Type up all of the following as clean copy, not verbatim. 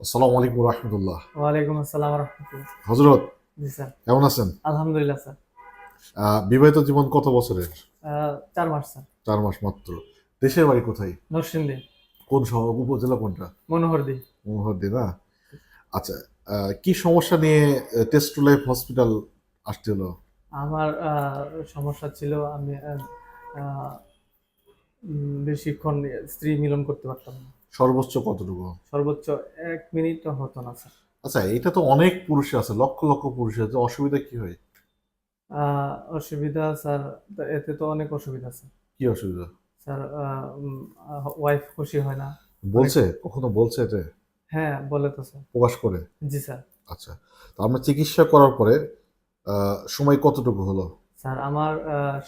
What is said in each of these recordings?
আসসালামু আলাইকুম রহমতুল্লাহ। ওয়ালাইকুম আসসালাম রহমতুল্লাহ। হজরত, জি স্যার। কেমন আছেন? আলহামদুলিল্লাহ স্যার। বিবাহিত জীবন কত বছরের? 4 মাস স্যার। 4 মাস মাত্র। দেশের বাড়ি কোথায়? নরসিংদী। কোন শহর, উপজেলা কোনটা? মনোহরদী। মনোহরদী না? আচ্ছা। কি সমস্যা নিয়ে টেস্ট টু লাইফ হসপিটাল আসতে হলো? আমার সমস্যা ছিল, আমি বেশিক্ষণ স্ত্রী মিলন করতে পারতাম না। সর্বোচ্চ কতটুকু? সর্বোচ্চ 1 মিনিটও হতো না স্যার। আচ্ছা, এটা তো অনেক পুরুষের আছে, লক্ষ লক্ষ পুরুষের আছে, অসুবিধা কি হয়? অসুবিধা স্যার, এতে তো অনেক অসুবিধা স্যার। কি অসুবিধা? স্যার, ওয়াইফ খুশি হয় না। অনেক। বলছে, কখনো বলছে এটা? হ্যাঁ, বলে তো স্যার। প্রকাশ করে? জি স্যার। আচ্ছা। তো আমরা চিকিৎসা করার পরে সময় কতটুকু হলো? স্যার, আমার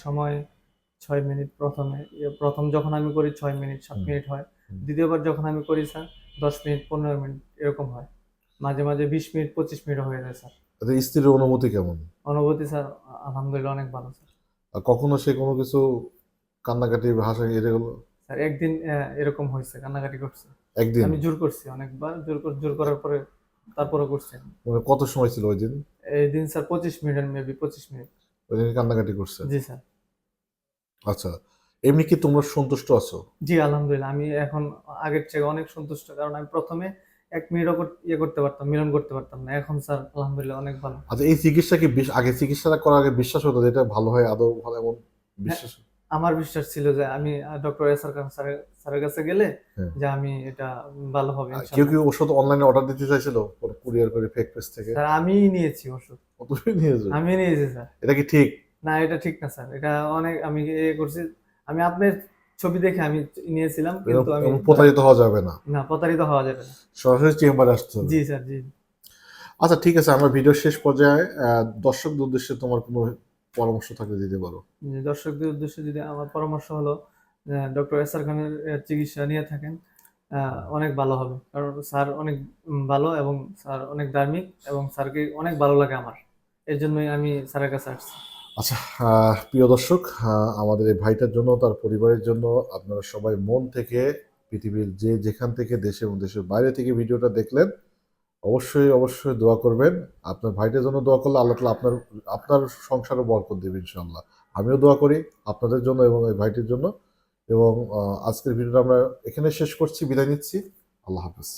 সময় 6 মিনিট। প্রথম যখন আমি করি 6 মিনিট 7 হুম, মিনিট হয়। হুম। দ্বিতীয়বার যখন আমি করি স্যার, 10 মিনিট 15 মিনিট এরকম হয়। মাঝে মাঝে 20 মিনিট 25 মিনিট হয়ে যায় স্যার। আচ্ছা, স্ত্রীর অনুমতি কেমন? অনুভূতি স্যার, আলহামদুলিল্লাহ অনেক ভালো স্যার। আর কখনো সে কোনো কিছু কান্নাকাটি হাসা এগুলো? স্যার, একদিন এরকম হয়েছে, কান্নাকাটি করছে। একদিন? আমি জোর করছি অনেকবার, জোর করার পরে তারপরে করছি। মানে কত সময় ছিল ওই দিন? এই দিন স্যার 25 মিনিট, মেবি 25 মিনিট। ওই দিন কান্নাকাটি করছে? জি স্যার। আচ্ছা। এমনি কি তোমরা সন্তুষ্ট আছো? জি আলহামদুলিল্লাহ, আমি এখন আগের চেয়ে অনেক সন্তুষ্ট, কারণ আমি প্রথমে 1 মিনিটও ইয়ে করতে পারতাম, মিলন করতে পারতাম না। এখন স্যার আলহামদুলিল্লাহ অনেক ভালো। আচ্ছা, এই চিকিৎসা কি আগে চিকিৎসাটা করার আগে বিশ্বাস হতো যে এটা ভালো হয়, আদৌ ভালো এমন হ্যাঁ, বিশ্বাস? আমার বিশ্বাস ছিল যে আমি ডক্টর এস আর খান স্যারের কাছে গেলে হ্যাঁ। যে আমি এটা ভালো হবে আর কেউ ইনশাল্লাহ। কেউ ওষুধ অনলাইনে অর্ডার দিতে চাইছিল কুরিয়ার করে ফেক পেজ থেকে? স্যার, আমিই নিয়েছি ওষুধ। তুমি নিয়েছো? আমি নিয়েছি স্যার। এটা কি ঠিক? না, এটা ঠিক না স্যার। এটা অনেক আমি করছি। আমি আপনার ছবি দেখে আমি নিয়েছিলাম, কিন্তু আমি এমন প্রতারিত হওয়া যাবে না। না, প্রতারিত হওয়া যাবে না। সরাসরি চেম্বারে আসতে হবে। জি স্যার, জি। আচ্ছা, ঠিক আছে, আমরা ভিডিওর শেষ পর্যায়ে দর্শকদের উদ্দেশ্যে তোমার কোনো পরামর্শ থাকলে দিতে পারো। দর্শকদের উদ্দেশ্যে যদি আমার পরামর্শ হলো, ডক্টর এস আর খানের চিকিৎসা নিয়ে থাকেন, অনেক ভালো হবে। কারণ স্যার অনেক ভালো, এবং স্যার অনেক ধার্মিক, এবং স্যারকে অনেক ভালো লাগে আমার। এর জন্যই আমি স্যারের কাছে আসছি। আচ্ছা, প্রিয় দর্শক, আমাদের এই ভাইটার জন্য, তার পরিবারের জন্য আপনারা সবাই মন থেকে, পৃথিবীর যে যেখান থেকে, দেশে এবং দেশের বাইরে থেকে ভিডিওটা দেখলেন, অবশ্যই অবশ্যই দোয়া করবেন। আপনার ভাইটার জন্য দোয়া করলে আল্লাহ তাআলা আপনার আপনার সংসারে বরকত দেবে ইনশাআল্লাহ। আমিও দোয়া করি আপনাদের জন্য এবং এই ভাইটির জন্য। এবং আজকের ভিডিওটা আমরা এখানে শেষ করছি, বিদায় নিচ্ছি। আল্লাহ হাফেজ।